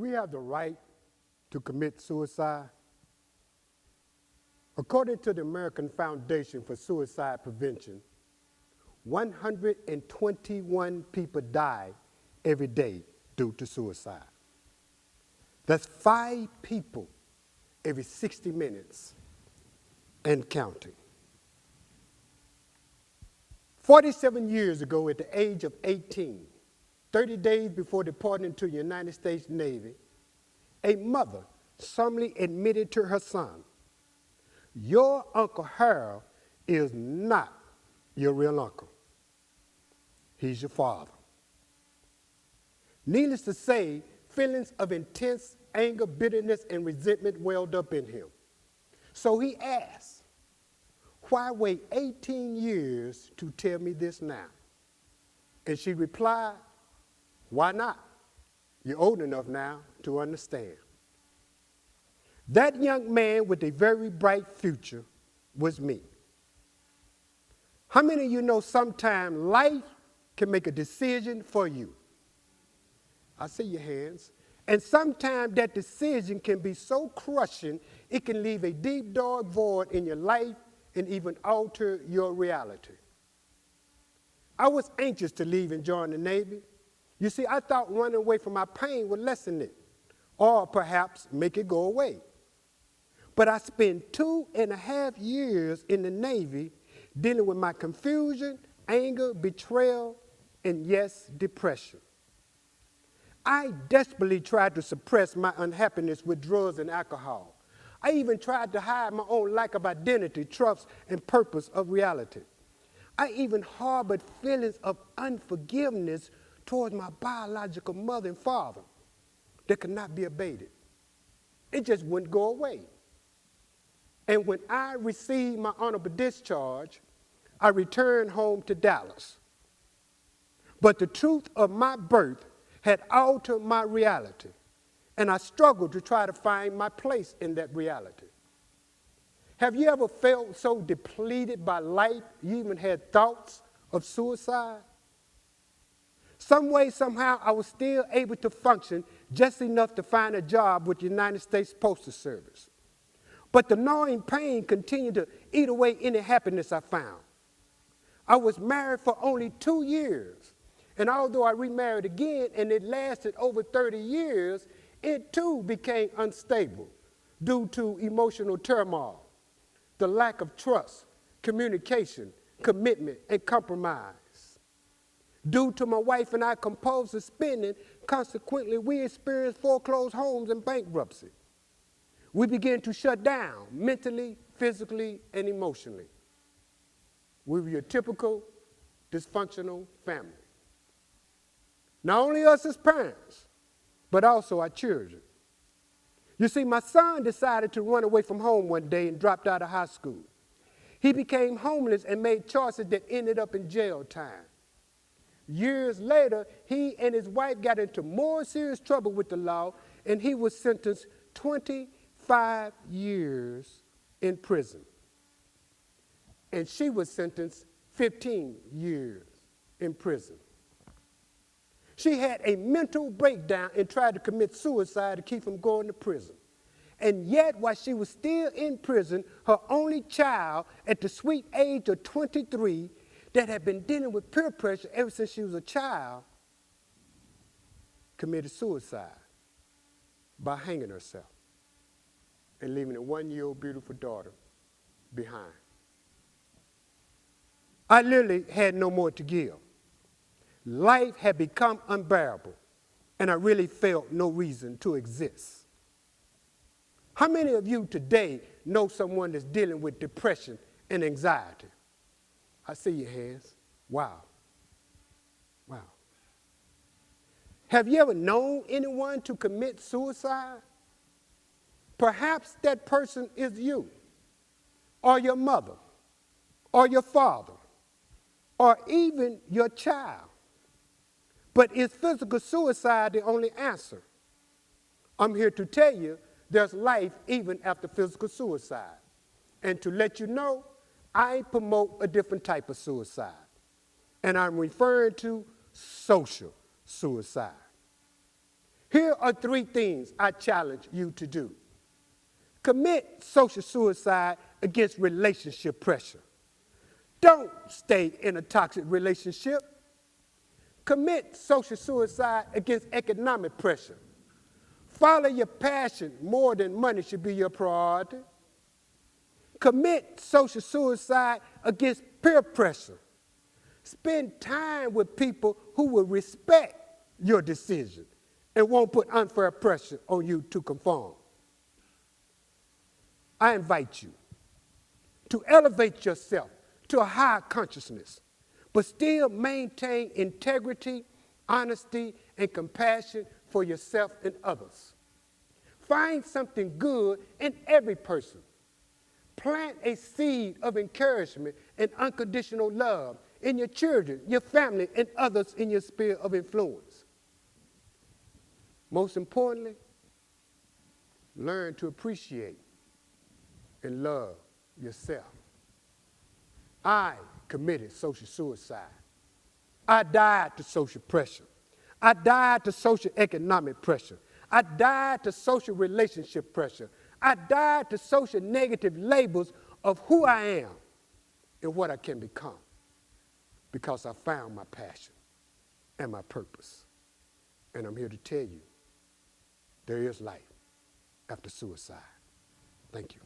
we have the right to commit suicide? According to the American Foundation for Suicide Prevention, 121 people die every day due to suicide. That's 5 people every 60 minutes and counting. 47 years ago, at the age of 18, 30 days before departing into the United States Navy, a mother solemnly admitted to her son, "Your Uncle Harold is not your real uncle. He's your father." Needless to say, feelings of intense anger, bitterness, and resentment welled up in him. So he asked, "Why wait 18 years to tell me this now?" And she replied, "Why not? You're old enough now to understand." That young man with a very bright future was me. How many of you know sometimes life can make a decision for you? I see your hands. And sometimes that decision can be so crushing, it can leave a deep, dark void in your life and even alter your reality. I was anxious to leave and join the Navy. You see, I thought running away from my pain would lessen it, or perhaps make it go away. But I spent 2.5 years in the Navy dealing with my confusion, anger, betrayal, and yes, depression. I desperately tried to suppress my unhappiness with drugs and alcohol. I even tried to hide my own lack of identity, trust, and purpose of reality. I even harbored feelings of unforgiveness towards my biological mother and father that could not be abated. It just wouldn't go away. And when I received my honorable discharge, I returned home to Dallas. But the truth of my birth had altered my reality, and I struggled to try to find my place in that reality. Have you ever felt so depleted by life you even had thoughts of suicide? Some way, somehow, I was still able to function just enough to find a job with the United States Postal Service. But the gnawing pain continued to eat away any happiness I found. I was married for only 2 years, and although I remarried again and it lasted over 30 years, it too became unstable due to emotional turmoil, the lack of trust, communication, commitment, and compromise. Due to my wife and I compulsive spending, consequently, we experienced foreclosed homes and bankruptcy. We began to shut down mentally, physically, and emotionally. We were your typical dysfunctional family. Not only us as parents, but also our children. You see, my son decided to run away from home one day and dropped out of high school. He became homeless and made choices that ended up in jail time. Years later, he and his wife got into more serious trouble with the law, and he was sentenced 25 years in prison. And she was sentenced 15 years in prison. She had a mental breakdown and tried to commit suicide to keep from going to prison. And yet, while she was still in prison, her only child at the sweet age of 23 that had been dealing with peer pressure ever since she was a child committed suicide by hanging herself and leaving a 1-year-old beautiful daughter behind. I literally had no more to give. Life had become unbearable, and I really felt no reason to exist. How many of you today know someone that's dealing with depression and anxiety? I see your hands. Wow. Wow. Have you ever known anyone to commit suicide? Perhaps that person is you, or your mother, or your father, or even your child. But is physical suicide the only answer? I'm here to tell you there's life even after physical suicide. And to let you know, I promote a different type of suicide. And I'm referring to social suicide. Here are 3 things I challenge you to do. Commit social suicide against relationship pressure. Don't stay in a toxic relationship. Commit social suicide against economic pressure. Follow your passion more than money should be your priority. Commit social suicide against peer pressure. Spend time with people who will respect your decision and won't put unfair pressure on you to conform. I invite you to elevate yourself to a higher consciousness, but still maintain integrity, honesty, and compassion for yourself and others. Find something good in every person. Plant a seed of encouragement and unconditional love in your children, your family, and others in your sphere of influence. Most importantly, learn to appreciate and love yourself. I committed social suicide. I died to social pressure. I died to social economic pressure. I died to social relationship pressure. I died to social negative labels of who I am and what I can become, because I found my passion and my purpose. And I'm here to tell you, there is life after suicide. Thank you.